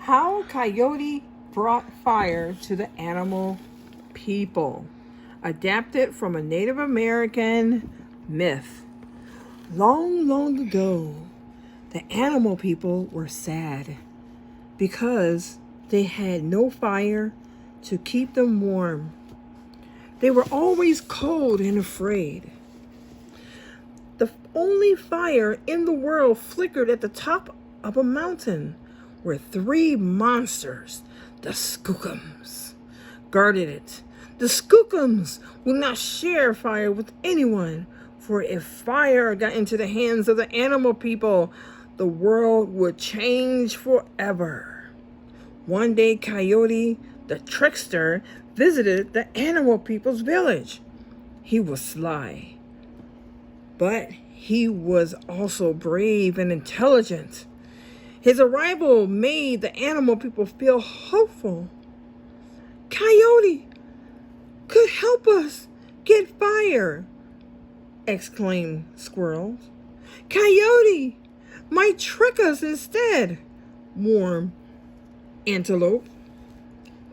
How Coyote brought fire to the animal people. Adapted from a Native American myth. Long, long ago, the animal people were sad because they had no fire to keep them warm. They were always cold and afraid. The only fire in the world flickered at the top of a mountain where three monsters, the Skookums, guarded it. The Skookums would not share fire with anyone, for if fire got into the hands of the animal people, the world would change forever. One day, Coyote, the trickster, visited the animal people's village. He was sly, but he was also brave and intelligent. His arrival made the animal people feel hopeful. Coyote could help us get fire, exclaimed squirrels. Coyote might trick us instead, warned antelope.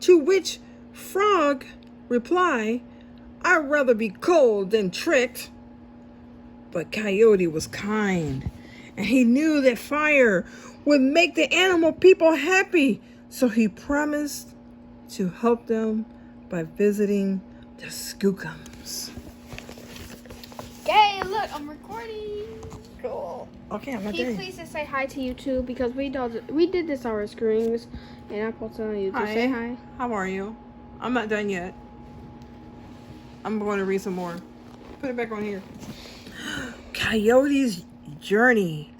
To which frog replied, I'd rather be cold than tricked. But Coyote was kind, and he knew that fire would make the animal people happy, so he promised to help them by visiting the Skookums. Yay, look, I'm recording. Cool. Okay, I'm not Can you done. please just say hi to YouTube because we did this on our screens and I posted on YouTube. Say hi. How are you? I'm not done yet. I'm going to read some more. Put it back on here. Coyote's journey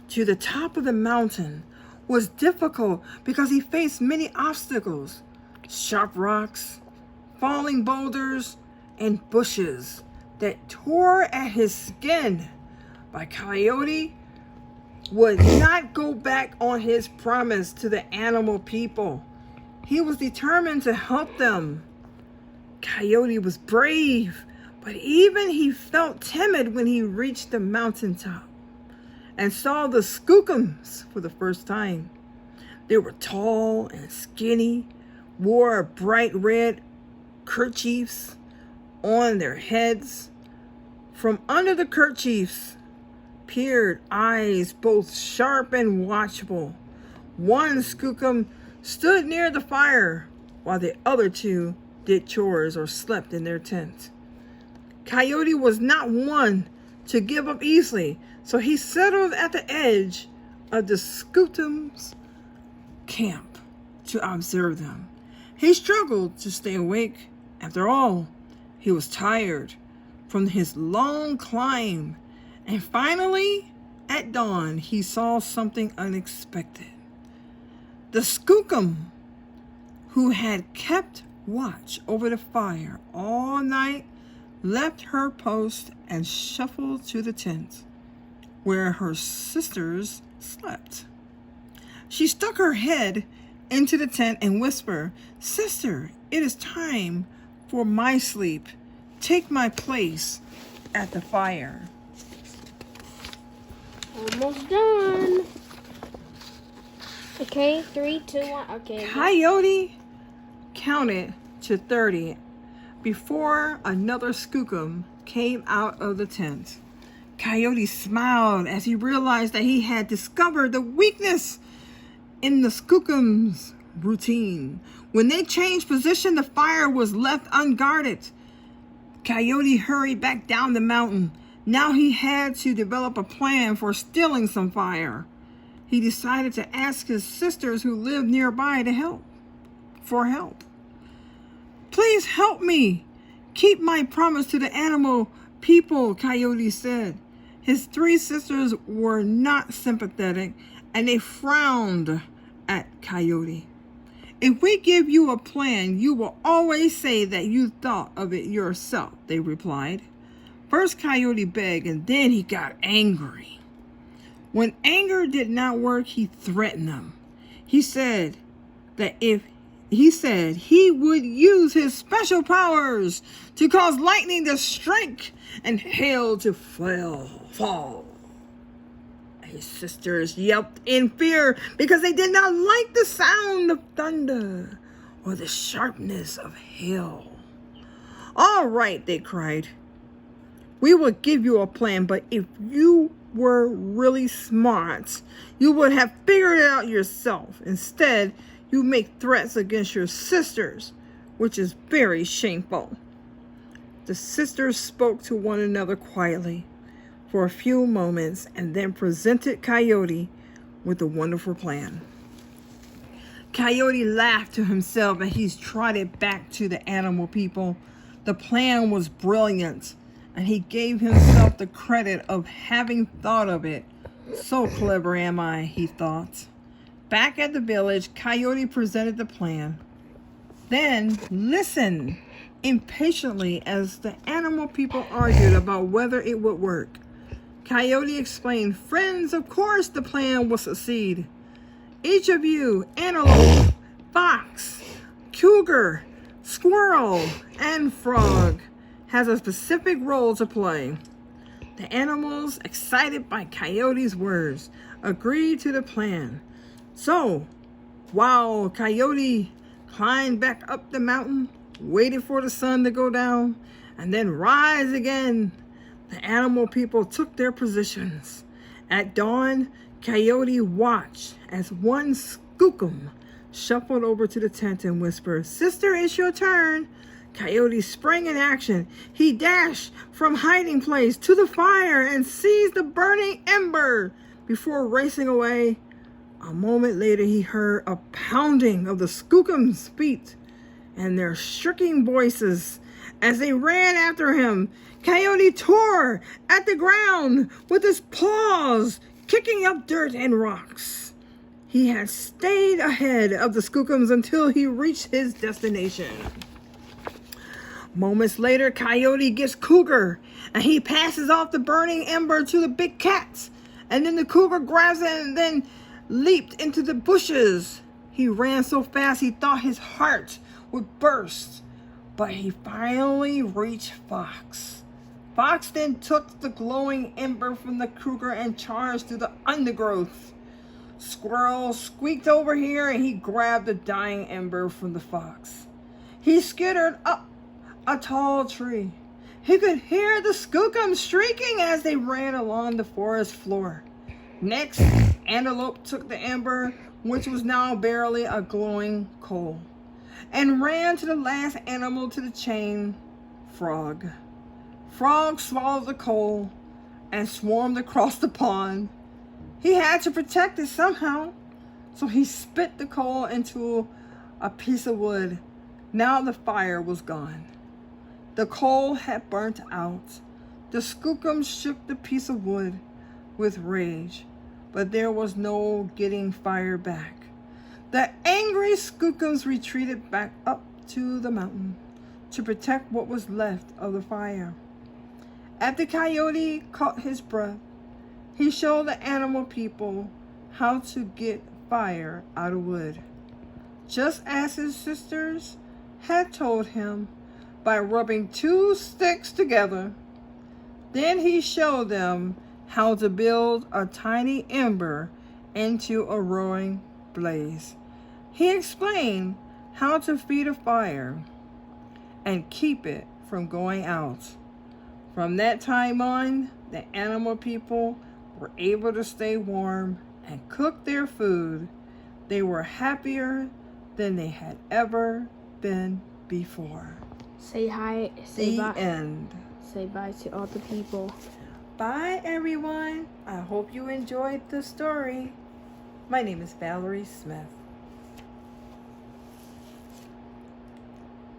to the top of the mountain was difficult because he faced many obstacles. Sharp rocks, falling boulders, and bushes that tore at his skin. But Coyote would not go back on his promise to the animal people. He was determined to help them. Coyote was brave, but even he felt timid when he reached the mountaintop and saw the Skookums for the first time. They were tall and skinny, wore bright red kerchiefs on their heads. From under the kerchiefs peered eyes both sharp and watchful. One Skookum stood near the fire while the other two did chores or slept in their tent. Coyote was not one to give up easily, so he settled at the edge of the Skookums' camp to observe them. He struggled to stay awake. After all, he was tired from his long climb, and finally, at dawn, he saw something unexpected. The Skookum, who had kept watch over the fire all night, left her post and shuffled to the tent where her sisters slept. She stuck her head into the tent and whispered, Sister, it is time for my sleep. Take my place at the fire. Almost done. Okay, 3, 2, 1. Okay. Coyote counted to 30 before another Skookum came out of the tent. Coyote smiled as he realized that he had discovered the weakness in the Skookum's routine. When they changed position, the fire was left unguarded. Coyote hurried back down the mountain. Now he had to develop a plan for stealing some fire. He decided to ask his sisters who lived nearby for help. Please help me keep my promise to the animal people, Coyote said. His three sisters were not sympathetic, and they frowned at Coyote. If we give you a plan, you will always say that you thought of it yourself, they replied. First, Coyote begged, and then he got angry. When anger did not work, he threatened them. He said he would use his special powers to cause lightning to strike and hail to fall. His sisters yelped in fear because they did not like the sound of thunder or the sharpness of hail. "All right," they cried. "We will give you a plan, but if you were really smart, you would have figured it out yourself. Instead, you make threats against your sisters, which is very shameful." The sisters spoke to one another quietly for a few moments and then presented Coyote with a wonderful plan. Coyote laughed to himself as he trotted back to the animal people. The plan was brilliant, and he gave himself the credit of having thought of it. "So clever am I," he thought. Back at the village, Coyote presented the plan. Then listened impatiently as the animal people argued about whether it would work. Coyote explained, "Friends, of course the plan will succeed. Each of you, antelope, fox, cougar, squirrel, and frog, has a specific role to play." The animals, excited by Coyote's words, agreed to the plan. So, while Coyote climbed back up the mountain, waited for the sun to go down, and then rise again, the animal people took their positions. At dawn, Coyote watched as one skookum shuffled over to the tent and whispered, "Sister, it's your turn." Coyote sprang in action. He dashed from hiding place to the fire and seized the burning ember before racing away. A moment later, he heard a pounding of the skookum's feet and their shrieking voices as they ran after him. Coyote tore at the ground with his paws, kicking up dirt and rocks. He had stayed ahead of the skookums until he reached his destination. Moments later, Coyote gets Cougar, and he passes off the burning ember to the big cat. And then the cougar grabs it and then leaped into the bushes. He ran so fast he thought his heart would burst, but he finally reached Fox. Fox then took the glowing ember from the cougar and charged through the undergrowth. Squirrel squeaked over here and he grabbed the dying ember from the fox. He skittered up a tall tree. He could hear the skookums shrieking as they ran along the forest floor. Next, Antelope took the ember, which was now barely a glowing coal, and ran to the last animal to the chain, Frog. Frog swallowed the coal and swarmed across the pond. He had to protect it somehow, so he spit the coal into a piece of wood. Now the fire was gone. The coal had burnt out. The skookums shook the piece of wood with rage, but there was no getting fire back. The angry skookums retreated back up to the mountain to protect what was left of the fire. After Coyote caught his breath, he showed the animal people how to get fire out of wood, just as his sisters had told him, by rubbing two sticks together. Then he showed them how to build a tiny ember into a roaring blaze. He explained how to feed a fire and keep it from going out. From that time on, the animal people were able to stay warm and cook their food. They were happier than they had ever been before. Say hi. Say The bye. end. Say bye to all the people. Bye, everyone. I hope you enjoyed the story. My name is Valerie Smith.